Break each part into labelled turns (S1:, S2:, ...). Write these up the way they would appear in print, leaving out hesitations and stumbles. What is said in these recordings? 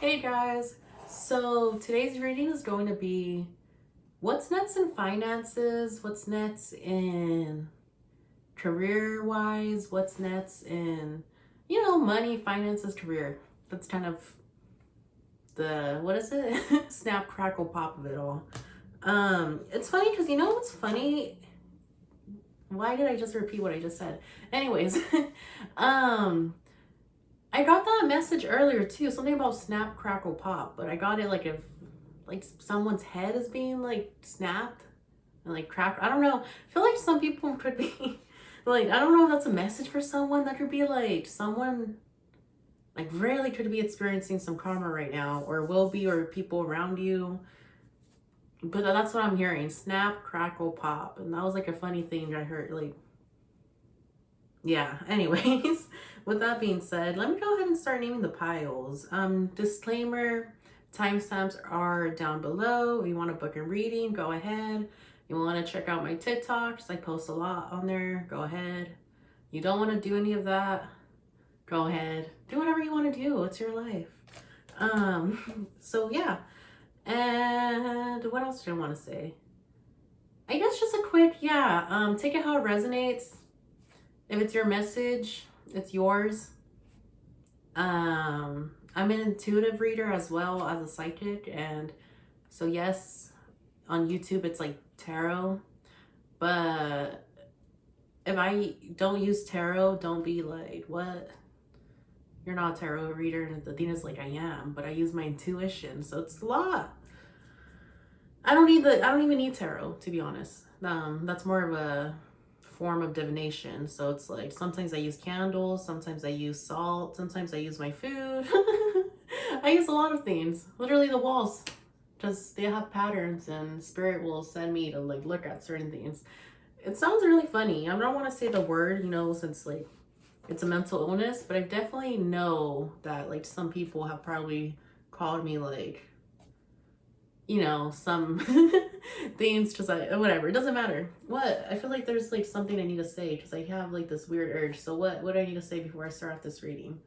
S1: Hey guys, so today's reading is going to be what's next in finances, what's next in career wise, what's next in, money, finances, career. That's kind of the, what is it? Snap, crackle, pop of it all. It's funny because you know what's funny? Why did I just repeat what I just said? Anyways, um, I got that message earlier too, something about snap, crackle, pop, but I got it like if like someone's head is being like snapped and like cracked. I don't know. I feel like some people could be like, I don't know if that's a message for someone. That could be like someone like really could be experiencing some karma right now, or will be, or people around you. But that's what I'm hearing. Snap, crackle, pop. And that was like a funny thing I heard, like, yeah. Anyways, with that being said, let me go ahead and start naming the piles. Disclaimer, timestamps are down below. If you want to book a reading, go ahead. You want to check out my TikToks, I post a lot on there, go ahead. You don't want to do any of that, go ahead. Do whatever you want to do. It's your life. So yeah. And what else did I want to say? I guess just a quick, take it how it resonates. If it's your message, it's yours. I'm an intuitive reader as well as a psychic, and so yes, on YouTube it's like tarot, but if I don't use tarot, don't be like, what? You're not a tarot reader. And the thing is, like, I am, but I use my intuition, so it's a lot. I don't even need tarot, to be honest. That's more of a form of divination. So it's like sometimes I use candles, sometimes I use salt, sometimes I use my food. I use a lot of things. Literally the walls, because they have patterns and spirit will send me to like look at certain things. It sounds really funny. I don't want to say the word, since like it's a mental illness, but I definitely know that like some people have probably called me like, some things, just like whatever, it doesn't matter what. I feel like there's like something I need to say because I have like this weird urge. So what do I need to say before I start off this reading?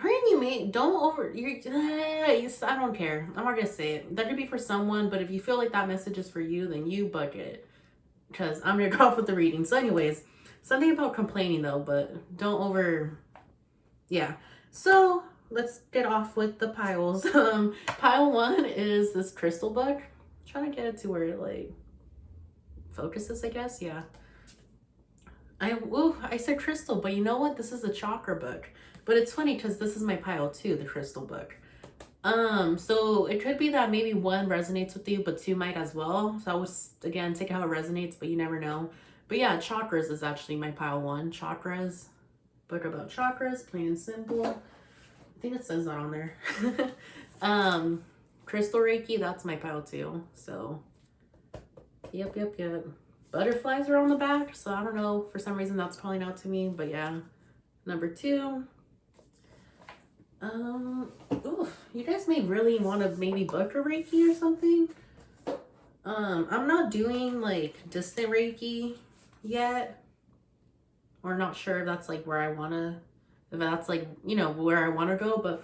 S1: You may don't over I don't care. I'm not gonna say it. That could be for someone, but if you feel like that message is for you, then you book it, because I'm gonna go off with the reading. So anyways, something about complaining though, but don't over. Yeah, so let's get off with the piles. Pile one is this crystal book. I'm trying to get it to where it like focuses, I guess. Yeah. I said crystal, but you know what? This is a chakra book. But it's funny because this is my pile too, the crystal book. So it could be that maybe one resonates with you, but two might as well. So I was, again, take how it resonates, but you never know. But yeah, chakras is actually my pile one. Chakras, book about chakras, plain and simple. I think it says that on there. Crystal Reiki, that's my pile too. So, yep. Butterflies are on the back, so I don't know. For some reason, that's calling out to me. But yeah, number two. You guys may really want to maybe book a Reiki or something. I'm not doing like distant Reiki yet, or not sure if that's like where I want to, if that's like, where I want to go, but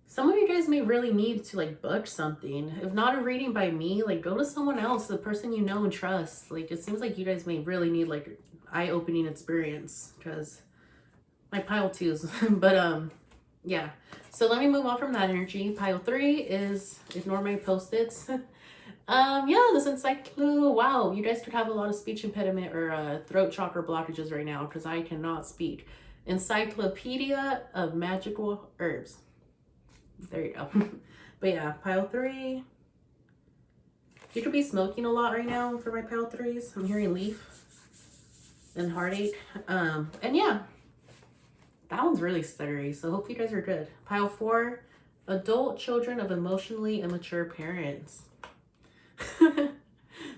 S1: some of you guys may really need to like book something. If not a reading by me, like go to someone else, the person you know and trust. Like it seems like you guys may really need like eye-opening experience, because my pile two is, but yeah. So let me move on from that energy. Pile three is ignore my post-its. This encyclopedia. Wow, you guys could have a lot of speech impediment or throat chakra blockages right now, because I cannot speak. Encyclopedia of Magical Herbs. There you go. But yeah, pile three. You could be smoking a lot right now for my pile threes. I'm hearing leaf and heartache. And yeah, that one's really stuttery. So hope you guys are good. Pile four, adult children of emotionally immature parents.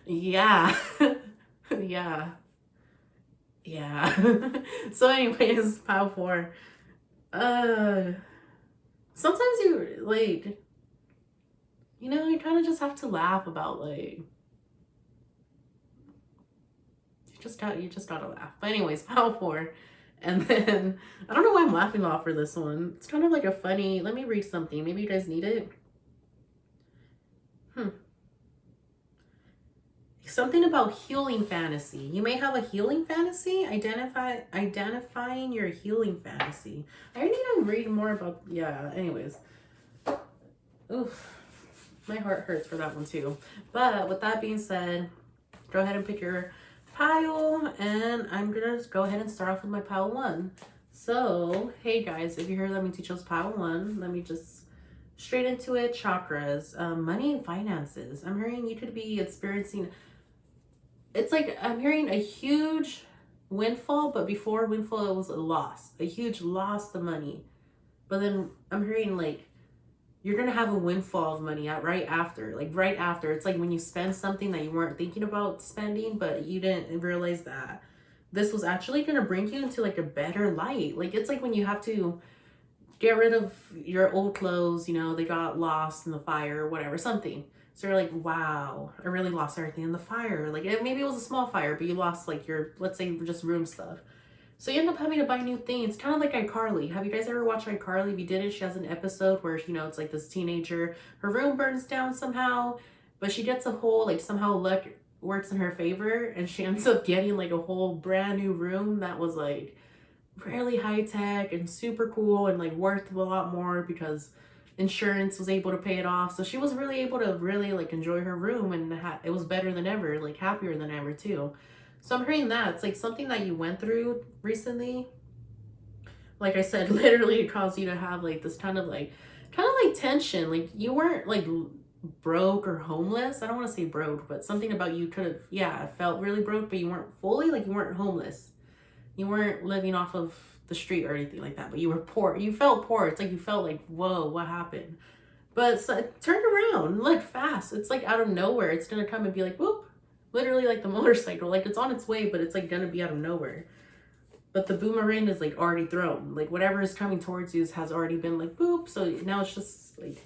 S1: Yeah. Yeah. So anyways, pile four. Sometimes you like, you kind of just have to laugh about like, you just gotta laugh. But anyways, pile four. And then, I don't know why I'm laughing off for this one. It's kind of like a funny, let me read something. Maybe you guys need it. Something about healing fantasy. You may have a healing fantasy. Identifying your healing fantasy. I need to read more about, yeah, anyways. Oof. My heart hurts for that one too. But with that being said, go ahead and pick your pile, and I'm gonna just go ahead and start off with my pile 1. So, hey guys, if you're here, let me teach us pile 1. Let me just straight into it. Chakras, money and finances. I'm hearing you could be experiencing, it's like I'm hearing a huge windfall, but before windfall it was a loss, a huge loss of money. But then I'm hearing like you're gonna have a windfall of money right after. It's like when you spend something that you weren't thinking about spending, but you didn't realize that this was actually gonna bring you into like a better light. Like it's like when you have to get rid of your old clothes, you know, they got lost in the fire or whatever, something. So you're like, wow, I really lost everything in the fire. Like maybe it was a small fire, but you lost like your, let's say, just room stuff. So you end up having to buy new things, kind of like iCarly. Have you guys ever watched iCarly? If you didn't, she has an episode where, you know, it's like this teenager, her room burns down somehow, but she gets a whole, like somehow luck works in her favor, and she ends up getting like a whole brand new room that was like really high tech and super cool and like worth a lot more because insurance was able to pay it off. So she was really able to really like enjoy her room, and it was better than ever, like happier than ever too. So I'm hearing that it's like something that you went through recently. Like I said, literally it caused you to have like this kind of like tension. Like you weren't like broke or homeless. I don't want to say broke, but something about you could have, yeah, felt really broke, but you weren't fully, like you weren't homeless. You weren't living off of the street or anything like that, but you were poor. You felt poor. It's like you felt like, whoa, what happened? But so, it turned around, like fast. It's like out of nowhere. It's gonna come and be like, whoop. Literally like the motorcycle. Like it's on its way, but it's like gonna be out of nowhere. But the boomerang is like already thrown. Like whatever is coming towards you has already been like boop. So now it's just like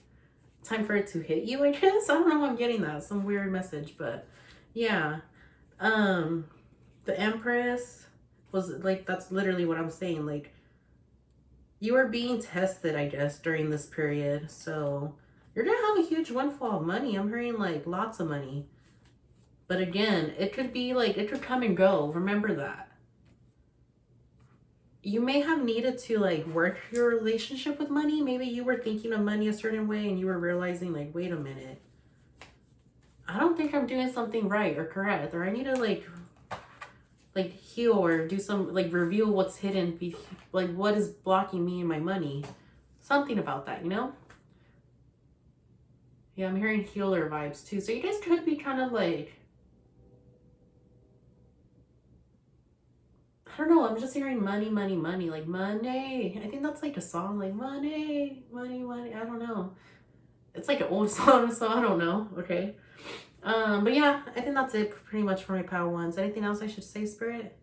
S1: time for it to hit you, I guess. I don't know how I'm getting that. Some weird message, but yeah. The Empress was like, that's literally what I'm saying. Like you are being tested, I guess, during this period. So you're gonna have a huge windfall of money. I'm hearing like lots of money. But again, it could be like, it could come and go. Remember that. You may have needed to like work your relationship with money. Maybe you were thinking of money a certain way and you were realizing like, wait a minute, I don't think I'm doing something right or correct, or I need to like heal or do some like reveal what's hidden, like what is blocking me and my money. Something about that, you know? Yeah, I'm hearing healer vibes too. So you guys could be kind of like, I don't know, I'm just hearing money, money, money, like money. I think that's like a song, like money, money, money. I don't know. It's like an old song, so I don't know. Okay. But yeah, I think that's it pretty much for my power ones. Anything else I should say, Spirit?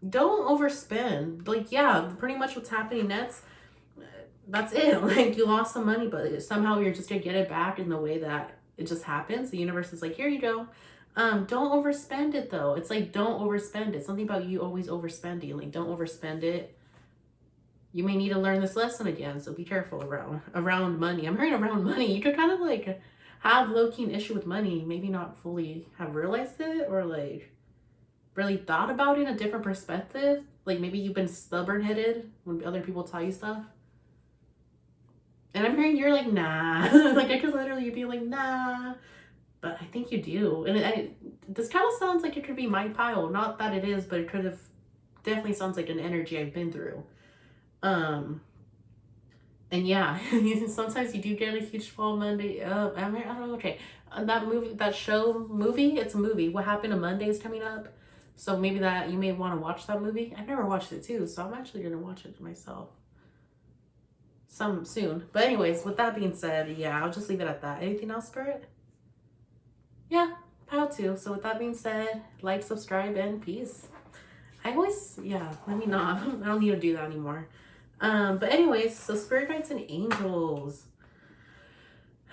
S1: Don't overspend. Like, yeah, pretty much what's happening next. That's it. Like, you lost some money, but somehow you're just gonna get it back in the way that it just happens. The universe is like, here you go. Don't overspend it though. It's like, don't overspend it. Something about you always overspending. Like, don't overspend it. You may need to learn this lesson again, so be careful around money. I'm hearing around money. You could kind of like have low-key an issue with money, maybe not fully have realized it or like really thought about it in a different perspective. Like maybe you've been stubborn-headed when other people tell you stuff. And I'm hearing you're like, nah. Like I could literally be like, nah. But I think you do. And this kind of sounds like it could be my pile. Not that it is, but it could have definitely sounds like an energy I've been through. And yeah, sometimes you do get a huge fall Monday. I don't know. Okay, that movie. It's a movie. What Happened on Monday is coming up, so maybe that you may want to watch that movie. I've never watched it too, so I'm actually gonna watch it myself soon. But anyways, with that being said, yeah, I'll just leave it at that. Anything else, Spirit? Yeah, pile 2. So with that being said, like, subscribe, and peace. Let me not. I don't need to do that anymore. But anyways, so spirit guides and angels.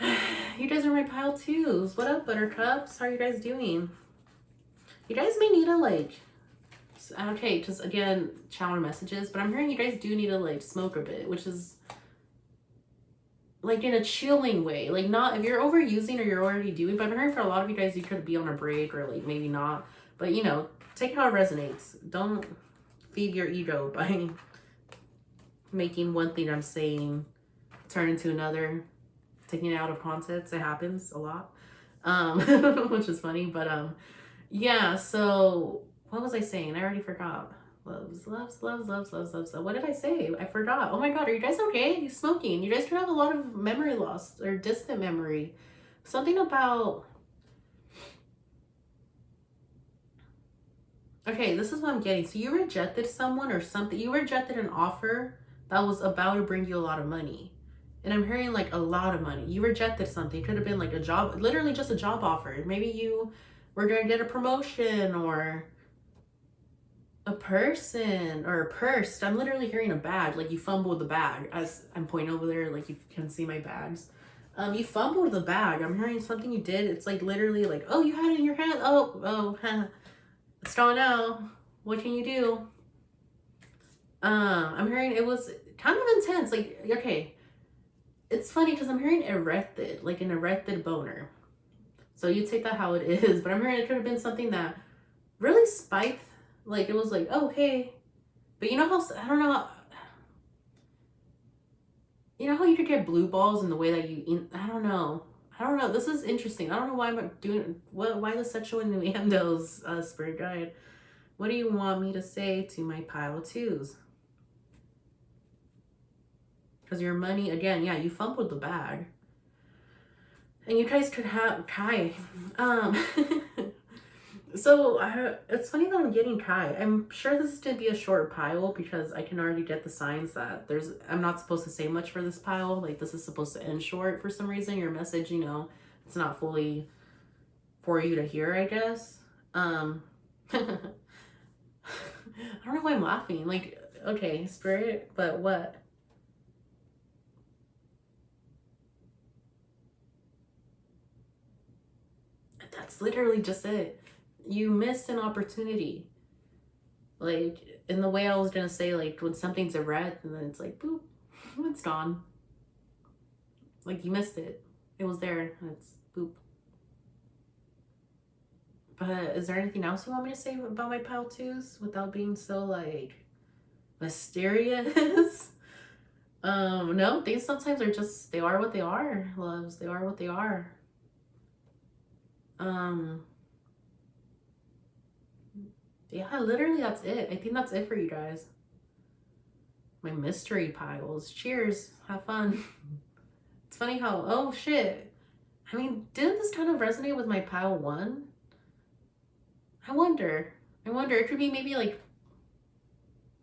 S1: You guys are my pile 2s. What up, buttercups? How are you guys doing? You guys may need to like okay, just again, channel messages, but I'm hearing you guys do need to like smoke a bit, which is like in a chilling way. Like, not if you're overusing or you're already doing, but I'm hearing for a lot of you guys, you could be on a break or like maybe not. But you know, take how it resonates. Don't feed your ego by making one thing I'm saying turn into another, taking it out of context. It happens a lot. Which is funny, but yeah, so what was I saying? I already forgot. Loves. What did I say? I forgot. Oh my god, are you guys okay? You smoking. You guys could have a lot of memory loss or distant memory. Something about... Okay, this is what I'm getting. So you rejected someone or something. You rejected an offer that was about to bring you a lot of money. And I'm hearing like a lot of money. You rejected something. It could have been like a job, literally just a job offer. Maybe you were going to get a promotion or a person or a purse. I'm literally hearing a bag. Like you fumbled the bag, as I'm pointing over there. Like you can see my bags. You fumbled the bag. I'm hearing something you did. It's like literally like, oh, you had it in your hand. Oh, it's gone now. What can you do? I'm hearing it was kind of intense. Like, okay, it's funny because I'm hearing erected, like an erected boner. So you take that how it is, but I'm hearing it could have been something that really spiked. Like it was like, oh hey, but you know how I don't know. You know how you could get blue balls in the way that you eat. I don't know. This is interesting. I don't know why I'm doing why the sexual innuendos, spirit guide. What do you want me to say to my pile of twos? Because your money, again, yeah, you fumbled the bag. And you guys could have Kai. So it's funny that I'm getting Kai. I'm sure this is going to be a short pile because I can already get the signs that I'm not supposed to say much for this pile. Like this is supposed to end short for some reason. Your message, you know, it's not fully for you to hear, I guess. I don't know why I'm laughing. Like, okay, spirit, but what? That's literally just it. You missed an opportunity. Like, in the way I was gonna say, like, when something's a red and then it's like, boop, it's gone. Like, you missed it. It was there and it's boop. But is there anything else you want me to say about my pile twos without being so, like, mysterious? No, things sometimes are just, they are what they are, loves. They are what they are. Yeah, literally that's it. I think that's it for you guys. My mystery piles. Cheers. Have fun. It's funny how, oh shit. I mean, didn't this kind of resonate with my pile one? I wonder. It could be maybe like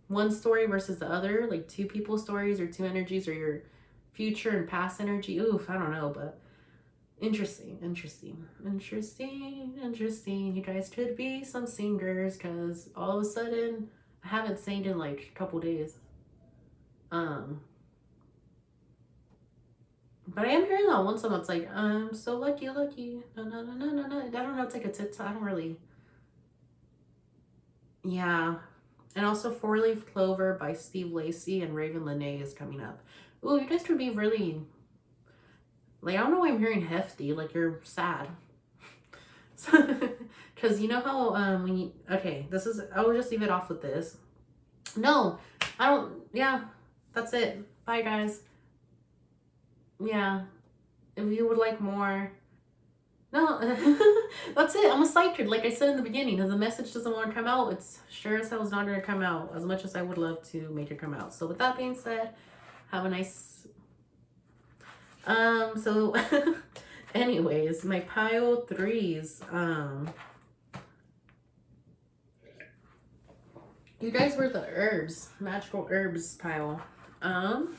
S1: one story versus the other, like two people's stories or two energies or your future and past energy. Oof, I don't know, but interesting. You guys could be some singers because all of a sudden I haven't sang in like a couple days. But I am hearing that one song that's like, I'm so lucky. No. I don't know, it's like a TikTok. I don't really. Yeah. And also Four Leaf Clover by Steve Lacy and Raven Lene is coming up. Ooh, you guys could be really, like, I don't know why I'm hearing hefty, like you're sad. Because you know how when you, okay, this is, I will just leave it off with this. No, I don't, yeah, that's it. Bye guys. Yeah, if you would like more, no, that's it. I'm a psychic, like I said in the beginning. If the message doesn't want to come out, it's sure as hell is not going to come out, as much as I would love to make it come out. So with that being said, have a nice, so anyways, my pile threes, you guys were the herbs, magical herbs pile. And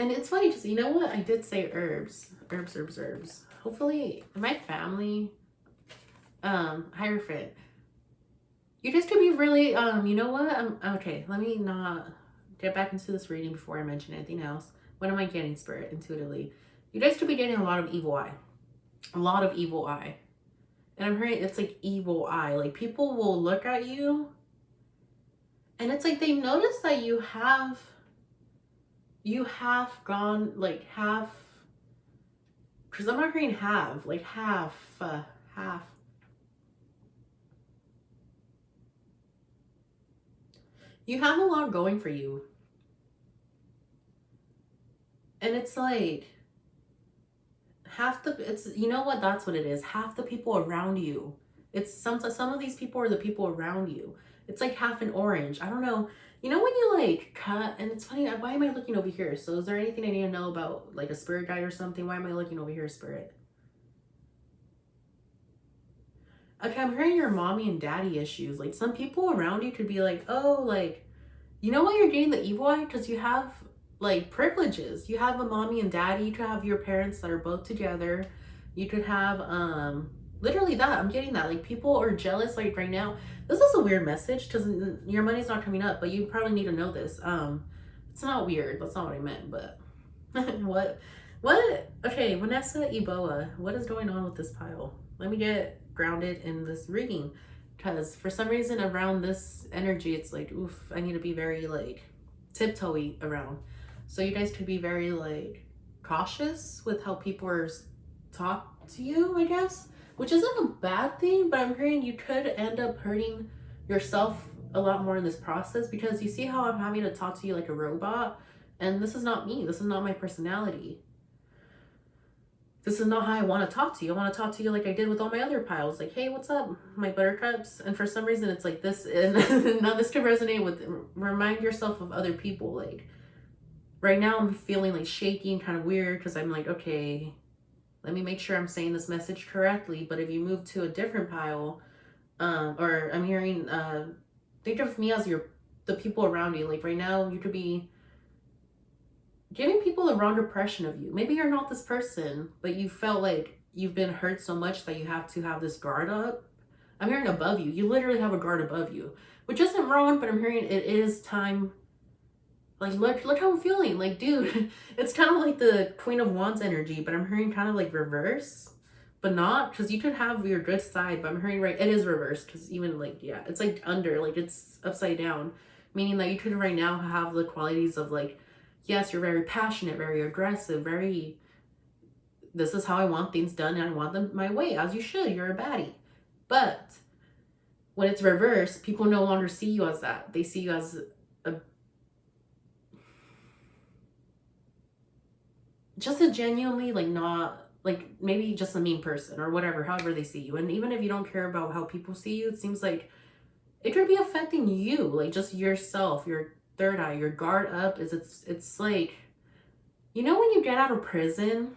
S1: it's funny because you know what? I did say herbs. Hopefully, my family, Hierophant, you guys could be really, you know what? Okay, let me not get back into this reading before I mention anything else. What am I getting, spirit, intuitively? You guys could be getting a lot of evil eye. And I'm hearing it's like evil eye. Like people will look at you and it's like they notice that you have gone like half, because I'm not hearing have, like half. You have a lot going for you. And it's like it's, you know what, that's what it is. Half the people around you. It's some of these people are the people around you. It's like half an orange. I don't know. You know when you like cut, and it's funny, why am I looking over here? So is there anything I need to know about like a spirit guide or something? Why am I looking over here, spirit? Okay, I'm hearing your mommy and daddy issues. Like some people around you could be like, oh, like, you know why you're getting the evil eye? Because you have like privileges. You have a mommy and daddy. You could have your parents that are both together. You could have literally that. I'm getting that. Like people are jealous like right now. This is a weird message because your money's not coming up, but you probably need to know this. It's not weird. That's not what I meant, but what okay, Vanessa Eboa, what is going on with this pile? Let me get grounded in this reading, because for some reason around this energy it's like, oof, I need to be very like tiptoey around. So you guys could be very like cautious with how people are talk to you, I guess, which isn't a bad thing, but I'm hearing you could end up hurting yourself a lot more in this process, because you see how I'm having to talk to you like a robot, and this is not me. This is not my personality. This is not how I want to talk to you. I want to talk to you like I did with all my other piles. Like, hey, what's up, my buttercups? And for some reason, it's like this. And now this could resonate with, remind yourself of other people. Like, right now, I'm feeling like shaky and kind of weird because I'm like, okay, let me make sure I'm saying this message correctly. But if you move to a different pile, or I'm hearing, think of me as the people around you. Like, right now, you could be giving people a wrong impression of you. Maybe you're not this person, but you felt like you've been hurt so much that you have to have this guard up. I'm hearing above you. You literally have a guard above you, which isn't wrong, but I'm hearing it is time. Like, look how I'm feeling. Like, dude, it's kind of like the Queen of Wands energy, but I'm hearing kind of like reverse, but not, because you could have your good side, but I'm hearing right, it is reversed, because even like, yeah, it's like under, like it's upside down, meaning that you could right now have the qualities of like, yes, you're very passionate, very aggressive, very, this is how I want things done and I want them my way, as you should. You're a baddie. But when it's reversed, people no longer see you as that. They see you as a just a genuinely like not like maybe just a mean person or whatever, however they see you. And even if you don't care about how people see you, it seems like it could be affecting you, like just yourself, your third eye, your guard up. Is it's like, you know when you get out of prison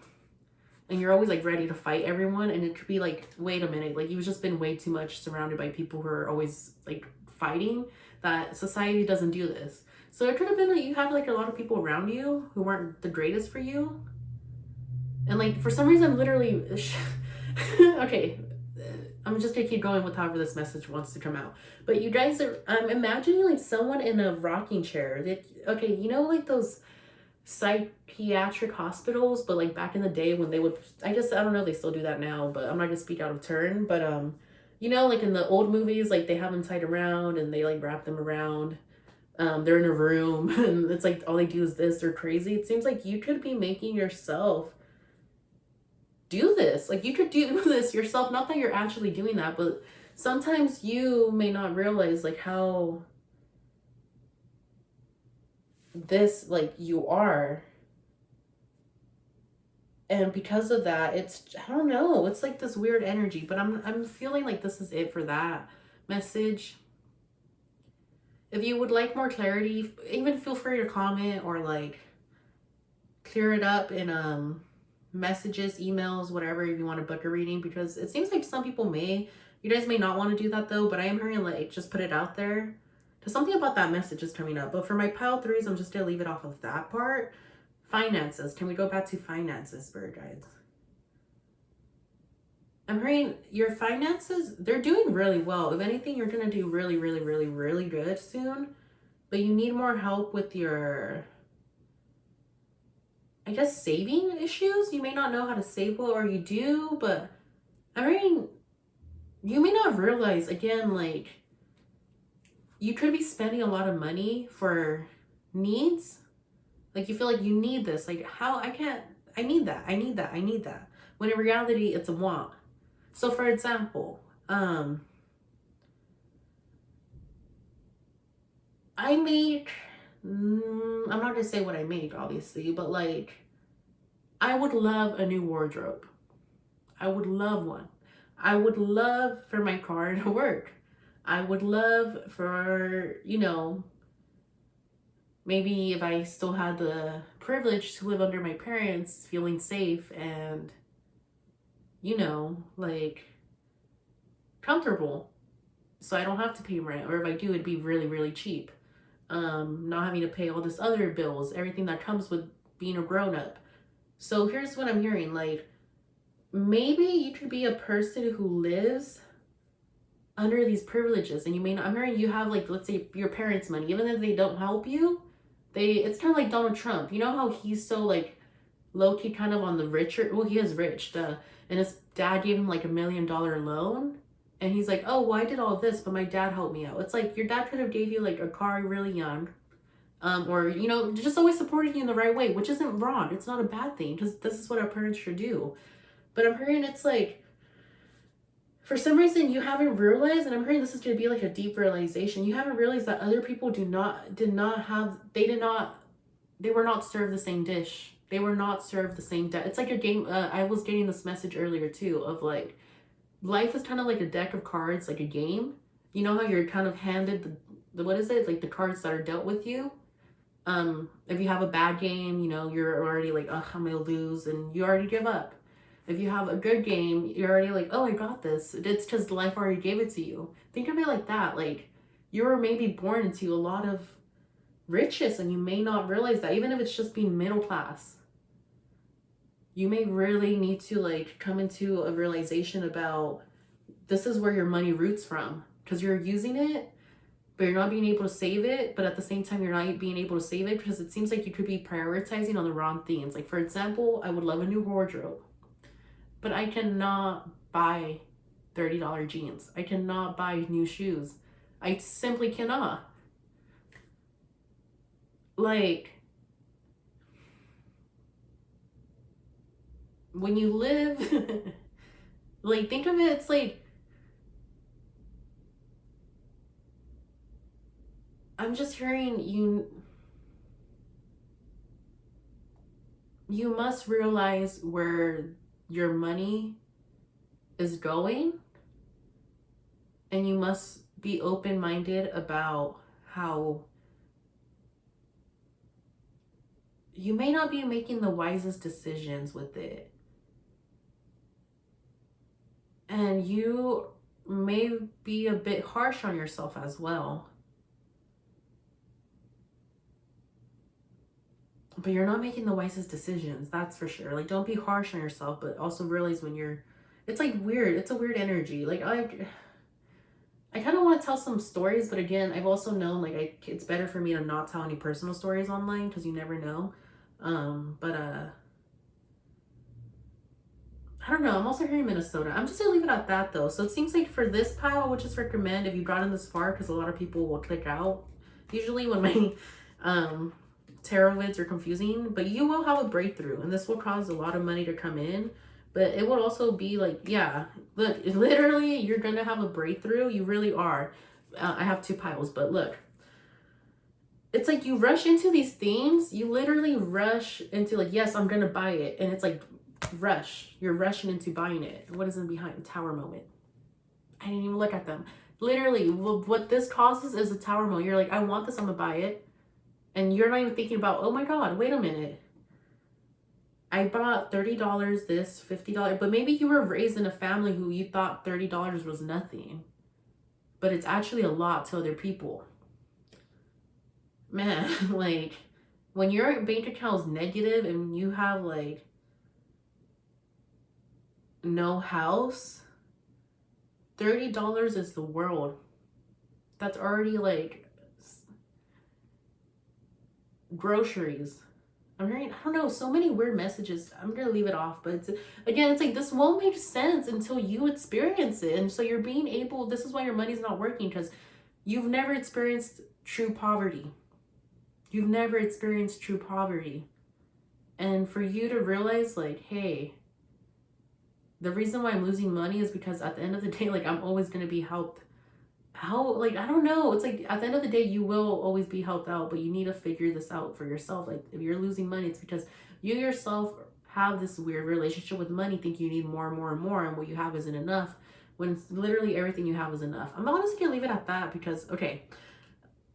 S1: and you're always like ready to fight everyone, and it could be like, wait a minute, like you've just been way too much surrounded by people who are always like fighting, that society doesn't do this. So it could have been like you had like a lot of people around you who weren't the greatest for you, and like for some reason literally okay, I'm just gonna keep going with however this message wants to come out. But you guys are, I'm imagining like someone in a rocking chair. Okay, you know like those psychiatric hospitals, but like back in the day when they would, I guess, I don't know if they still do that now, but I'm not gonna speak out of turn. But you know, like in the old movies, like they have them tied around and they like wrap them around. They're in a room and it's like all they do is this. They're crazy. It seems like you could be making yourself do this. Like you could do this yourself. Not that you're actually doing that, but sometimes you may not realize like how this like you are, and because of that it's, I don't know, it's like this weird energy, but I'm feeling like this is it for that message. If you would like more clarity, even feel free to comment or like clear it up in messages, emails, whatever, if you want to book a reading, because it seems like some people may, you guys may not want to do that though, but I am hearing like just put it out there because something about that message is coming up. But for my pile threes, I'm just gonna leave it off of that part. Finances, can we go back to finances, spirit guides? I'm hearing your finances, they're doing really well. If anything, you're gonna do really, really, really, really good soon, but you need more help with your, I guess, saving issues. You may not know how to save well, or you do, but I'm hearing you may not realize, again, like, you could be spending a lot of money for needs. Like, you feel like you need this. Like, how I can't, I need that. I need that. I need that. When in reality, it's a want. So, for example, I make, I'm not going to say what I make, obviously, but like, I would love a new wardrobe. I would love one. I would love for my car to work. I would love for, maybe if I still had the privilege to live under my parents, feeling safe and, like, comfortable. So I don't have to pay rent. Or if I do, it'd be really, really cheap. Not having to pay all this other bills, everything that comes with being a grown up. So here's what I'm hearing. Like, maybe you could be a person who lives under these privileges, and you may not, I'm hearing you have, like, let's say your parents' money, even if they don't help you, it's kind of like Donald Trump. You know how he's so, like, low-key kind of on the richer, well, he is rich, duh, and his dad gave him like $1 million loan, and he's like, oh, well, I did all this, but my dad helped me out. It's like your dad could have gave you like a car really young, or just always supporting you in the right way, which isn't wrong. It's not a bad thing, because this is what our parents should do. But I'm hearing it's like, for some reason you haven't realized, and I'm hearing this is going to be like a deep realization, you haven't realized that other people they were not served the same dish. They were not served the same deck. It's like a game. I was getting this message earlier too of like, life is kind of like a deck of cards, like a game. You know how you're kind of handed the what is it? Like the cards that are dealt with you. If you have a bad game, you're already like, oh, I'm gonna lose, and you already give up. If you have a good game, you're already like, oh, I got this. It's because life already gave it to you. Think of it like that. Like, you were maybe born into a lot of riches, and you may not realize that, even if it's just being middle class. You may really need to like come into a realization about, this is where your money roots from, because you're using it, but you're not being able to save it. But at the same time, you're not being able to save it because it seems like you could be prioritizing on the wrong things. Like, for example, I would love a new wardrobe, but I cannot buy $30 jeans. I cannot buy new shoes. I simply cannot. Like, when you live, like, think of it, it's like, I'm just hearing you must realize where your money is going, and you must be open-minded about how you may not be making the wisest decisions with it, and you may be a bit harsh on yourself as well. But you're not making the wisest decisions, that's for sure. Like, don't be harsh on yourself, but also realize when it's like weird. It's a weird energy. Like, I kind of want to tell some stories, but again, I've also known, like, it's better for me to not tell any personal stories online, because you never know. I don't know. I'm also hearing Minnesota. I'm just gonna leave it at that though. So it seems like for this pile, I would just recommend, if you got in this far, because a lot of people will click out usually when my tarot vids are confusing, but you will have a breakthrough, and this will cause a lot of money to come in. But it would also be like, yeah, look, literally, you're gonna have a breakthrough. You really are. I have 2 piles, but look, it's like you rush into these things. You literally rush into, like, yes, I'm gonna buy it, and it's like, rush. You're rushing into buying it. What is in behind? Tower moment. I didn't even look at them. Literally, what this causes is a tower moment. You're like, I want this, I'm gonna buy it. And you're not even thinking about, oh my God, wait a minute. I bought $30, this, $50. But maybe you were raised in a family who you thought $30 was nothing. But it's actually a lot to other people. Man, like, when your bank account is negative and you have, like, no house, $30 is the world. That's already, like, groceries. I'm hearing, I don't know, so many weird messages. I'm gonna leave it off, but it's, again, it's like this won't make sense until you experience it. And so you're being able, this is why your money's not working, because you've never experienced true poverty. You've never experienced true poverty. And for you to realize, like, hey, the reason why I'm losing money is because at the end of the day, like, I'm always gonna be helped. How, like, I don't know. It's like at the end of the day, you will always be helped out, but you need to figure this out for yourself. Like, if you're losing money, it's because you yourself have this weird relationship with money, think you need more and more and more, and what you have isn't enough, when it's literally everything you have is enough. I'm honestly gonna leave it at that because, okay,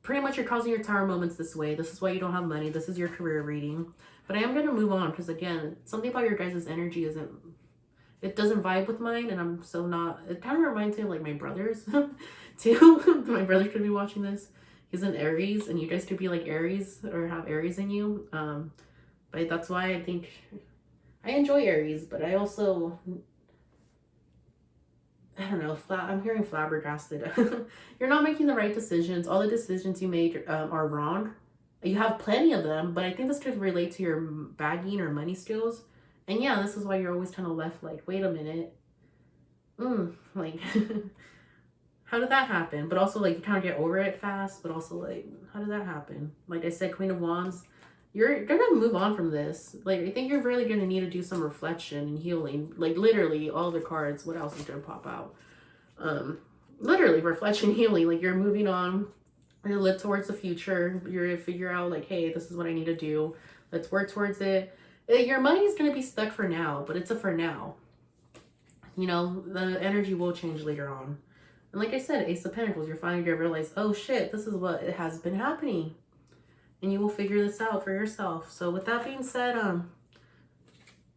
S1: pretty much you're causing your tower moments this way. This is why you don't have money. This is your career reading. But I am gonna move on because, again, something about your guys' energy isn't, it doesn't vibe with mine, and I'm so not, it kind of reminds me of like my brothers too. My brother could be watching this. He's an Aries, and you guys could be like Aries or have Aries in you. But that's why I think I enjoy Aries, but I also, I don't know, I'm hearing flabbergasted. You're not making the right decisions. All the decisions you made are wrong. You have plenty of them, but I think this could relate to your bagging or money skills. And yeah, this is why you're always kind of left like, wait a minute. Like, how did that happen? But also, like, you kind of get over it fast, but also, like, how did that happen? Like I said, Queen of Wands, you're gonna move on from this. Like, I think you're really gonna need to do some reflection and healing. Like, literally, all the cards, what else is gonna pop out? Literally, reflection, healing. Like, you're moving on. You're gonna look towards the future. You're gonna figure out, like, hey, this is what I need to do. Let's work towards it. Your money's gonna be stuck for now, but it's a for now. You know, the energy will change later on. And like I said, Ace of Pentacles, you're finally gonna realize, oh shit, this is what it has been happening. And you will figure this out for yourself. So with that being said,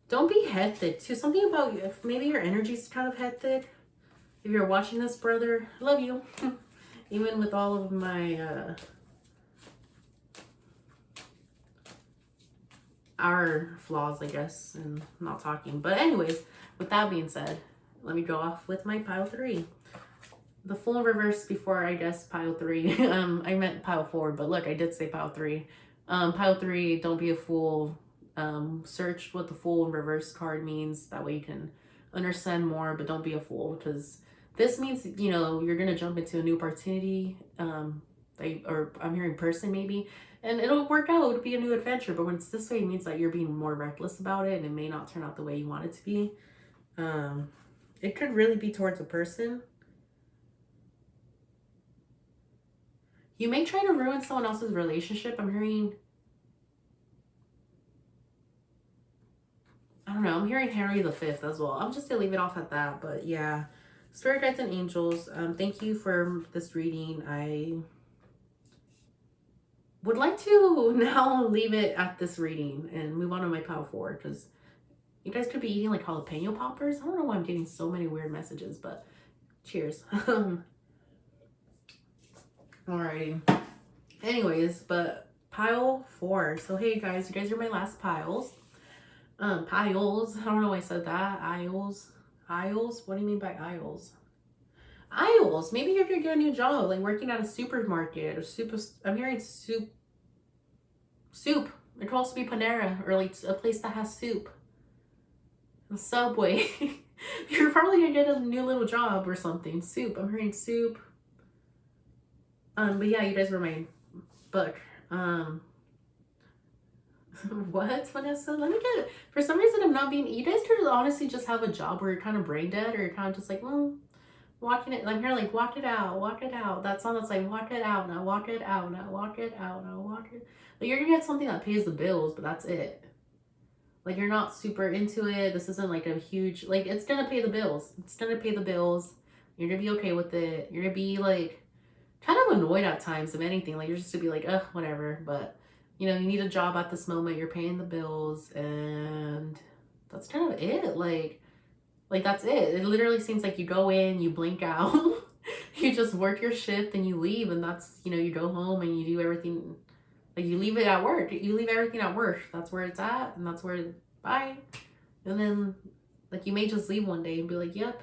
S1: don't be hectic too. Something about you, if maybe your energy's kind of hectic. If you're watching this, brother, I love you. Even with all of my our flaws, I guess, and not talking. But anyways, with that being said, let me go off with my pile 3. The Fool in reverse before, I guess, pile 3. I meant pile 4, but look, I did say pile 3. Pile 3, don't be a fool. Search what the Fool in reverse card means. That way you can understand more, but don't be a fool, because this means, you know, you're gonna jump into a new opportunity, or I'm hearing person maybe, and it'll work out. It'll be a new adventure. But when it's this way, it means that you're being more reckless about it, and it may not turn out the way you want it to be. It could really be towards a person. You may try to ruin someone else's relationship. I'm hearing, I don't know, I'm hearing Henry V as well. I'm just gonna leave it off at that. But yeah, Spirit Guides and Angels, thank you for this reading. I would like to now leave it at this reading and move on to my pile 4, because you guys could be eating like jalapeno poppers. I don't know why I'm getting so many weird messages, but cheers. Alrighty. Anyways, but pile 4. So hey guys, you guys are my last piles. Piles. I don't know why I said that. Aisles. Aisles? What do you mean by aisles? Aisles. Maybe you're gonna get a new job, like working at a supermarket or super. I'm hearing soup. Soup. It could also be Panera, or like a place that has soup. A Subway. You're probably gonna get a new little job or something. Soup. I'm hearing soup. But yeah, you guys were my book. What, Vanessa? Let me get it. For some reason, I'm not being. You guys could honestly just have a job where you're kind of brain dead, or you're kind of just like, walking it. I'm here like, walk it out, walk it out. That song that's like, walk it out, now walk it out, now walk it out, now walk it. Like, you're gonna get something that pays the bills, but that's it. Like, you're not super into it. This isn't like a huge, like, it's gonna pay the bills. It's gonna pay the bills. You're gonna be okay with it. You're gonna be like, kind of annoyed at times, if anything. Like, you're just gonna be like, ugh, whatever. But you know, you need a job at this moment. You're paying the bills, and that's kind of it. Like that's it. It literally seems like you go in, you blink out, you just work your shift, and you leave, and that's, you know, you go home and you do everything. Like, you leave it at work. You leave everything at work. That's where it's at, and that's where, bye. And then, like, you may just leave one day and be like, yep.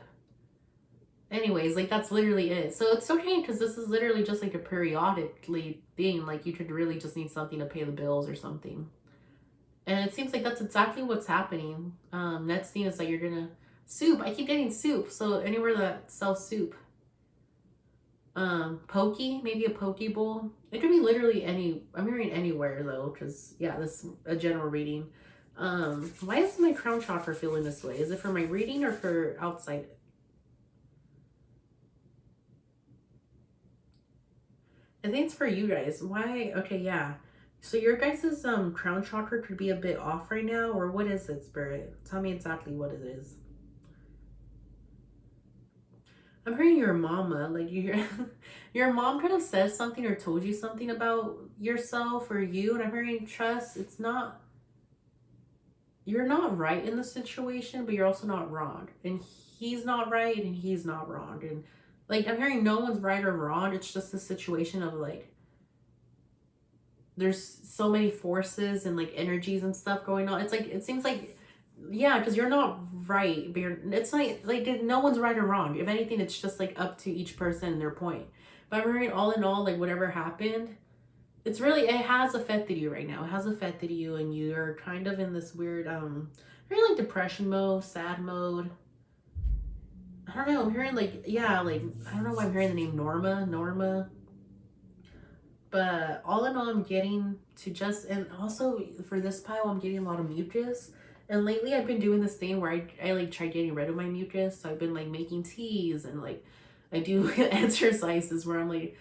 S1: Anyways, like, that's literally it. So it's okay, because this is literally just like a periodically thing. Like, you could really just need something to pay the bills or something. And it seems like that's exactly what's happening. Next thing is like you're gonna soup. I keep getting soup. So anywhere that sells soup. Pokey, maybe a poke bowl. It could be literally any. I'm hearing anywhere though, because yeah, this is a general reading. Why is my crown chakra feeling this way? Is it for my reading or for outside? I think it's for you guys. Why? Okay, yeah. So your guys' crown chakra could be a bit off right now, or what is it, Spirit? Tell me exactly what it is. I'm hearing your mama, like your mom could have said something or told you something about yourself or you, and I'm hearing trust. It's not, you're not right in the situation, but you're also not wrong. And he's not right and he's not wrong. And like I'm hearing no one's right or wrong. It's just a situation of like there's so many forces and like energies and stuff going on. It's like it seems like yeah, because you're not right, but it's like no one's right or wrong. If anything, it's just like up to each person and their point. But I'm hearing all in all, like whatever happened, it's really it has affected you right now. It has affected you, and you're kind of in this weird really like depression mode, sad mode. I don't know. I'm hearing like yeah, like I don't know why I'm hearing the name Norma. But all in all, I'm getting to just, and also for this pile, I'm getting a lot of mucus. And lately, I've been doing this thing where I like try getting rid of my mucus. So I've been like making teas and like I do exercises where I'm like,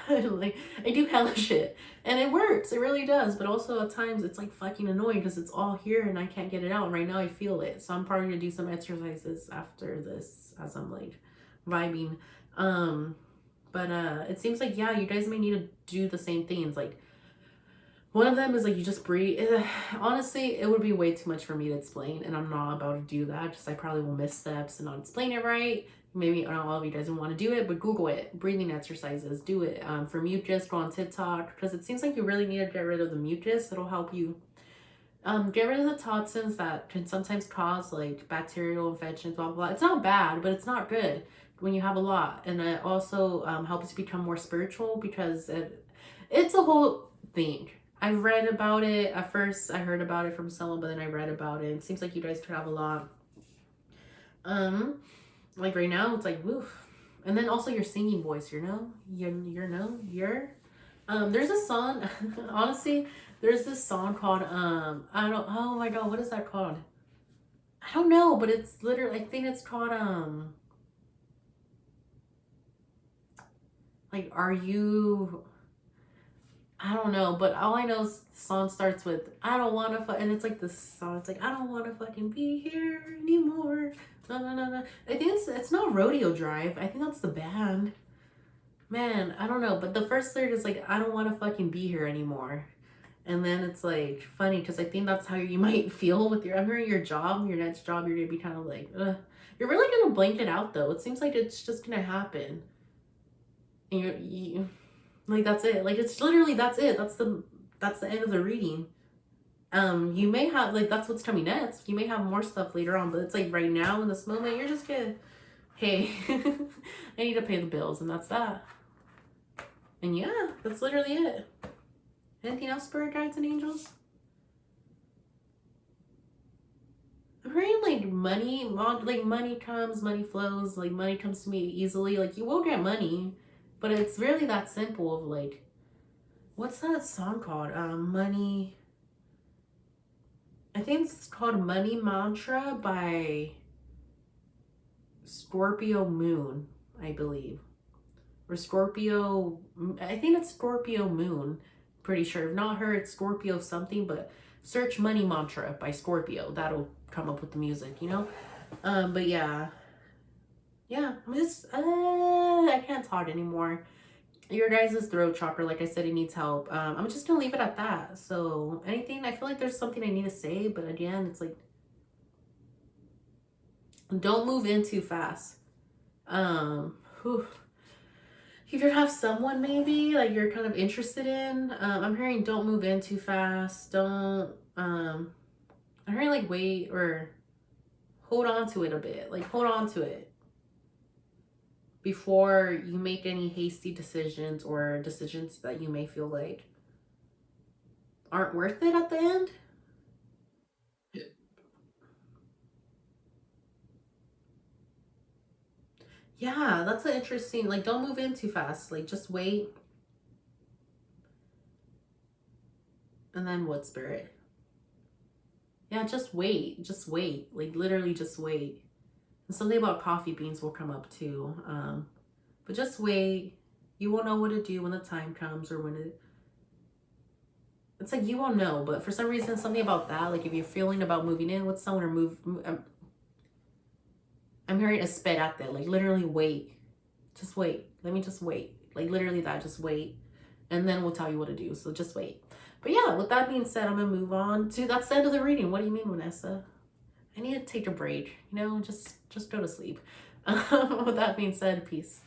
S1: like I do hella shit. And it works. It really does. But also at times it's like fucking annoying because it's all here and I can't get it out. And right now I feel it. So I'm probably gonna do some exercises after this as I'm like vibing. But it seems like yeah, you guys may need to do the same things. Like one of them is like you just breathe. Honestly, it would be way too much for me to explain, and I'm not about to do that. Just I probably will miss steps and not explain it right. Maybe not all of you guys don't want to do it, but Google it. Breathing exercises, do it. For mucus, go on TikTok because it seems like you really need to get rid of the mucus. It'll help you get rid of the toxins that can sometimes cause like bacterial infections, blah, blah, blah. It's not bad, but it's not good when you have a lot. And it also helps you become more spiritual because it's a whole thing. I read about it. At first, I heard about it from someone, but then I read about it. It seems like you guys could have a lot. Like right now, it's like woof. And then also your singing voice, you know, there's a song. Honestly, there's this song called I don't. Oh my god, what is that called? I don't know, but it's literally. I think it's called like Are You? I don't know, but all I know is the song starts with I don't wanna and it's like this song. It's like I don't wanna fucking be here anymore. No, no, no, no. I think it's not Rodeo Drive. I think that's the band. Man, I don't know, but the first lyric is like I don't wanna fucking be here anymore. And then it's like funny because I think that's how you might feel with your. I'm hearing your job, your next job. You're gonna be kind of like, ugh. You're really gonna blank it out though. It seems like it's just gonna happen. And you like that's it. Like it's literally that's it. That's the end of the reading. You may have like that's what's coming next. You may have more stuff later on, but it's like right now in this moment, you're just gonna, hey, I need to pay the bills, and that's that. And yeah, that's literally it. Anything else, spirit guides and angels? I'm hearing like money, like money comes, money flows, like money comes to me easily. Like you will get money, but it's really that simple of like, what's that song called? Money. I think it's called Money Mantra by Scorpio Moon, I believe. Or Scorpio, I think it's Scorpio Moon. Pretty sure. If not her, it's Scorpio something, but search Money Mantra by Scorpio. That'll come up with the music, you know? But yeah. Yeah, I'm just, I can't talk anymore. Your guys' throat chakra, like I said, it needs help. I'm just gonna leave it at that. So anything, I feel like there's something I need to say, but again, it's like, don't move in too fast. Whew. You could have someone maybe like you're kind of interested in. I'm hearing don't move in too fast. Don't I'm hearing like wait or hold on to it a bit. Like hold on to it before you make any hasty decisions or decisions that you may feel like aren't worth it at the end. Yeah, that's an interesting, like, don't move in too fast. Like, just wait. And then what, Spirit? Yeah, just wait. Just wait. Like, literally just wait. And something about coffee beans will come up too. But just wait. You won't know what to do when the time comes, or when it's like you won't know. But for some reason, something about that, like if you're feeling about moving in with someone or I'm hearing a sped at that. Like, literally wait. Just wait. Let me just wait. Like, literally that. Just wait. And then we'll tell you what to do. So just wait. But yeah, with that being said, I'm going to move on to, that's the end of the reading. What do you mean, Vanessa? I need to take a break. You know, just go to sleep. With that being said, peace.